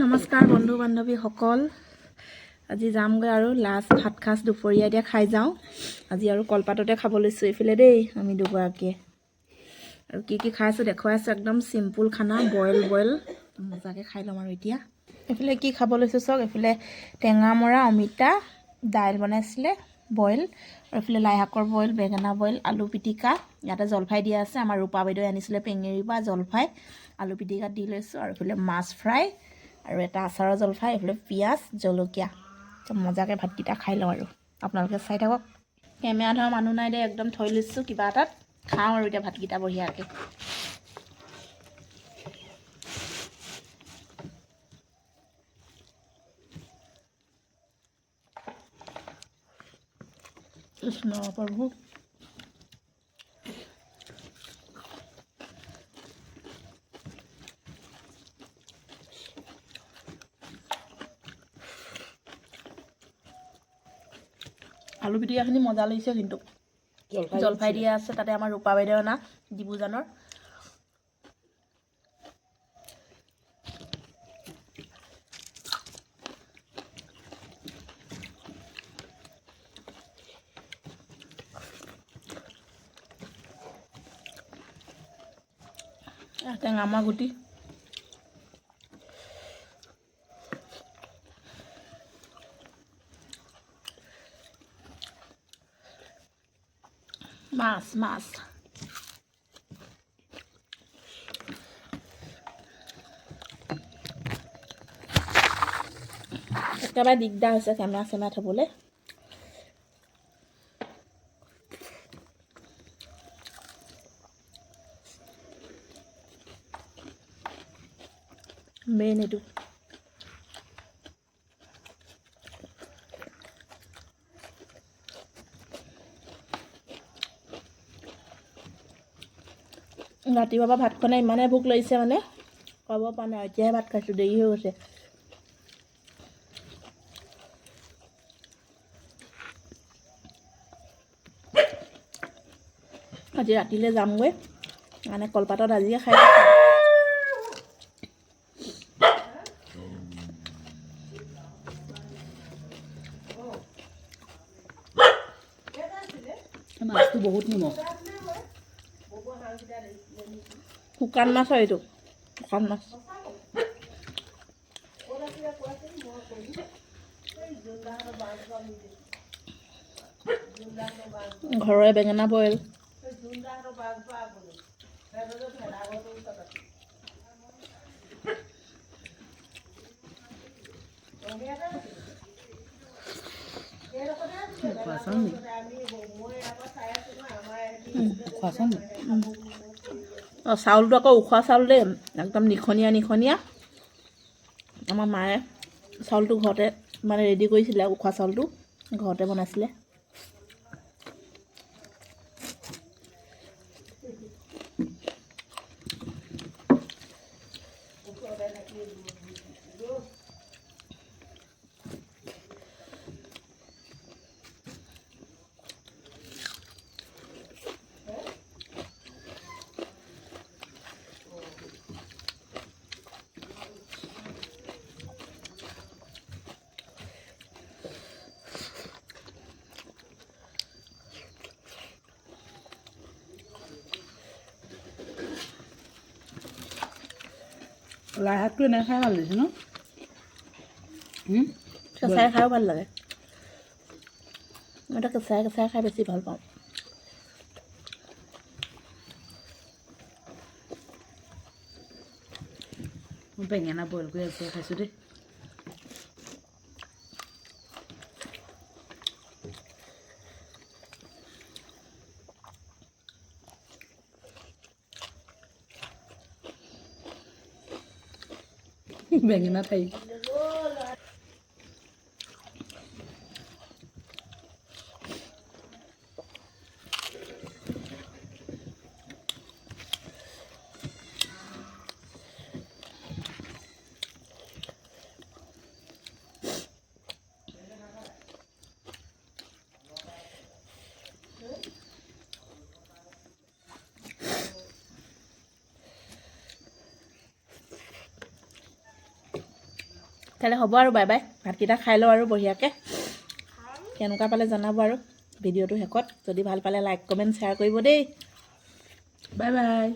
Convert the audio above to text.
নমস্কাৰ বন্ধু বান্ধৱীসকল, আজি যামগৈ আৰু লাষ্ট ভাত খাজ দুপৰীয়া এতিয়া খাই যাওঁ। আজি আৰু কলপাততে খাব লৈছোঁ এইফালে দেই আমি দুগৰাকীয়ে। আৰু কি খাইছোঁ দেখুৱাই আছোঁ, একদম চিম্পুল খানা, বইল মজাকৈ খাই ল'ম আৰু এতিয়া। এইফালে কি খাব লৈছোঁ চাওক, এইফালে টেঙা মৰা অমিতা দাইল বনাইছিলে বইল, আৰু এইফালে লাই শাকৰ বইল, বেঙেনা বইল, আলু পিটিকা, ইয়াতে জলফাই দিয়া আছে, আমাৰ ৰূপা বাইদেৱে আনিছিলে পেঙেৰিৰ পৰা জলফাই, আলু পিটিকাত দি লৈছোঁ, আৰু এইফালে মাছ ফ্ৰাই আৰু এটা আচাৰৰ জলফাই, এইফালে পিঁয়াজ জলকীয়া। মজাকৈ ভাতকেইটা খাই লওঁ আৰু আপোনালোকে চাই থাকক। কেমেৰা ধৰা মানুহ নাই দে, একদম থৈ লৈছোঁ কিবা এটাত, খাওঁ আৰু এতিয়া ভাতকেইটা বঢ়িয়াকৈ। কৃষ্ণ প্ৰভু। আলু পিটিকাখিনি মজা লাগিছে, কিন্তু জলফাই দিয়া আছে তাতে, আমাৰ ৰূপা বাইদেউ অনা ডিব্ৰুজানৰ। টেঙা মাৰ গুটি, মাছ একেবাৰে দিগদাৰ হৈছে কেমেৰা চেমেৰা থ'বলৈ। মেইন এইটো ৰাতিপুৱাৰ পৰা ভাত খোৱা নাই, ইমানে ভোক লাগিছে মানে খাব পৰা নাই, এতিয়াহে ভাত খাইছোঁ, দেৰি হৈ গৈছে। আজি ৰাতিলৈ যামগৈ, মানে কলপাতত আজিয়ে খাই মাছটো বহুত নিমখ। শুকান মাছ হয় এইটো, শুকান মাছ। ঘৰৰে বেঙেনা বইল, চাউলটো আকৌ উখোৱা চাউল দেই, একদম নিখনীয়া। আমাৰ মায়ে চাউলটো ঘৰতে মানে ৰেডি কৰিছিলে, উখোৱা চাউলটো ঘৰতে বনাইছিলে। লাই শাকটো এনেকৈ খাই ভাল লাগিছে ন? কেঁচাই খাইও ভাল লাগে, মই কেঁচাই খাই বেছি ভাল পাওঁ। মই বেঙেনা বইল কৰি আছে খাইছোঁ দেই। বেঙেনা ঠাৰি তেতিয়াহ'লে হ'ব আৰু বাই বাই ভাতকেইটা খাই লওঁ আৰু বঢ়িয়াকৈ কেনেকুৱা পালে জনাব আৰু ভিডিঅ'টো শেষত যদি ভাল পালে লাইক কমেণ্ট শ্বেয়াৰ কৰিব দেই বাই বাই